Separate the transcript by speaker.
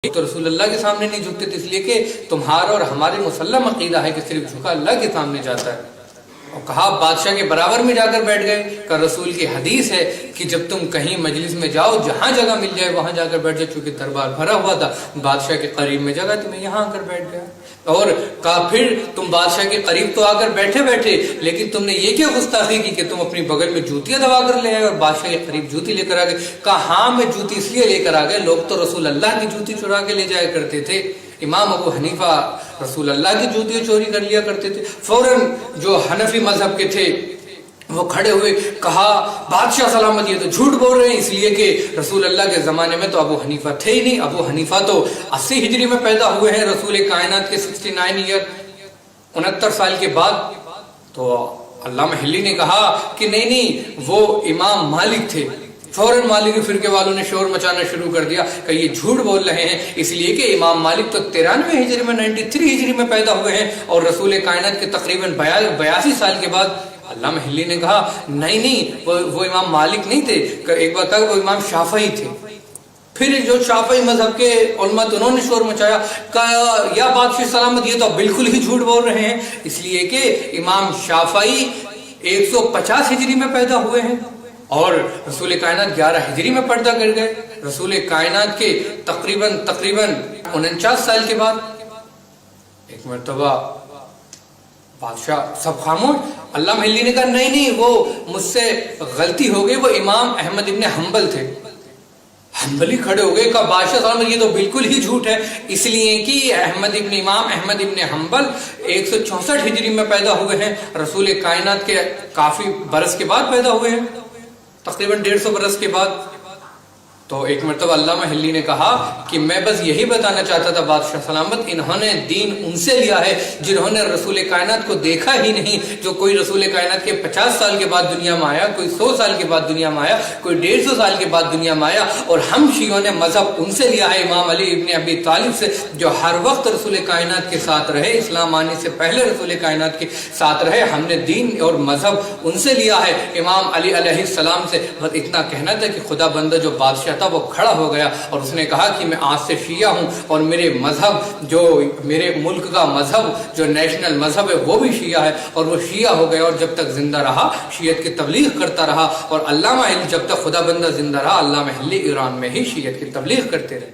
Speaker 1: تو رسول اللہ کے سامنے نہیں جھکتے تھے، اس لیے کہ تمہارا اور ہمارے مسلم عقیدہ ہے کہ صرف جھکا اللہ کے سامنے جاتا ہے۔ اور کہا بادشاہ کے برابر میں جا کر بیٹھ گئے کہ رسول کی حدیث ہے کہ جب تم کہیں مجلس میں جاؤ جہاں جگہ مل جائے وہاں جا کر بیٹھ جائے، چونکہ دربار بھرا ہوا تھا، بادشاہ کے قریب میں جگہ تھی، میں یہاں آ کر بیٹھ گیا۔ اور کہا پھر تم بادشاہ کے قریب تو آ کر بیٹھے بیٹھے، لیکن تم نے یہ کیا گستاخی کی کہ تم اپنی بغل میں جوتیاں دبا کر لے آئے اور بادشاہ کے قریب جوتی لے کر آ گئے؟ کہا ہاں میں جوتی اس لیے لے کر آ گئے، لوگ تو رسول اللہ کی جوتی چرا کے لے جایا کرتے تھے۔ امام ابو حنیفہ رسول اللہ کی جوتیاں چوری کر لیا کرتے تھے۔ فوراً جو حنفی مذہب کے تھے وہ کھڑے ہوئے، کہا بادشاہ سلامت یہ تو جھوٹ بول رہے ہیں، اس لیے کہ رسول اللہ کے زمانے میں تو ابو حنیفہ تھے ہی نہیں، ابو حنیفہ تو 80 ہجری میں پیدا ہوئے ہیں، رسول کائنات کے 69 ایئر 69 سال کے بعد۔ تو علامہ حلی نے کہا کہ نہیں وہ امام مالک تھے۔ فوراً مالکی فرقے والوں نے شور مچانا شروع کر دیا کہ یہ جھوٹ بول رہے ہیں، اس لیے کہ امام مالک تو 93 ہجری میں 93 ہجری میں پیدا ہوئے ہیں اور رسول کائنات کے تقریباً 82 سال کے بعد۔ علامہ حلی نے کہا نہیں وہ امام مالک نہیں تھے، ایک بار کہا وہ امام شافعی تھے۔ پھر جو شافعی مذہب کے علماء انہوں نے شور مچایا، کہا یا بادشاہ سلامت یہ تو بالکل ہی جھوٹ بول رہے ہیں، اس لیے کہ امام شافعی 150 ہجری میں پیدا ہوئے ہیں اور رسول کائنات 11 ہجری میں پردہ کر گئے، رسول کائنات کے تقریباً 49 سال کے بعد۔ ایک مرتبہ بادشاہ سب خاموش، علامہ حلی نے کہا نہیں وہ مجھ سے غلطی ہو گئی، وہ امام احمد ابن حنبل تھے۔ حنبلی کھڑے ہو گئے، کہا بادشاہ صاحب یہ تو بالکل ہی جھوٹ ہے، اس لیے کہ امام احمد ابن حنبل 164 ہجری میں پیدا ہوئے ہیں، رسول کائنات کے کافی برس کے بعد پیدا ہوئے ہیں، تقریباً 150 برس کے بعد۔ تو ایک مرتبہ علامہ حلی نے کہا کہ میں بس یہی بتانا چاہتا تھا بادشاہ سلامت، انہوں نے دین ان سے لیا ہے جنہوں نے رسول کائنات کو دیکھا ہی نہیں، جو کوئی رسول کائنات کے 50 سال کے بعد دنیا میں آیا، کوئی 100 سال کے بعد دنیا میں آیا، کوئی 150 سال کے بعد دنیا میں آیا، اور ہم شیعوں نے مذہب ان سے لیا ہے امام علی ابن ابی طالب سے، جو ہر وقت رسول کائنات کے ساتھ رہے، اسلام آنے سے پہلے رسول کائنات کے ساتھ رہے، ہم نے دین اور مذہب ان سے لیا ہے، امام علی علیہ السلام سے۔ بس اتنا کہنا تھا کہ خدا بندہ جو بادشاہ وہ کھڑا ہو گیا اور اس نے کہا کہ میں آج سے شیعہ ہوں، اور میرے مذہب جو میرے ملک کا مذہب جو نیشنل مذہب ہے وہ بھی شیعہ ہے، اور وہ شیعہ ہو گیا، اور جب تک زندہ رہا شیعت کی تبلیغ کرتا رہا، اور علامہ حلی جب تک خدا بندہ زندہ رہا علامہ حلی ایران میں ہی شیعت کی تبلیغ کرتے رہے۔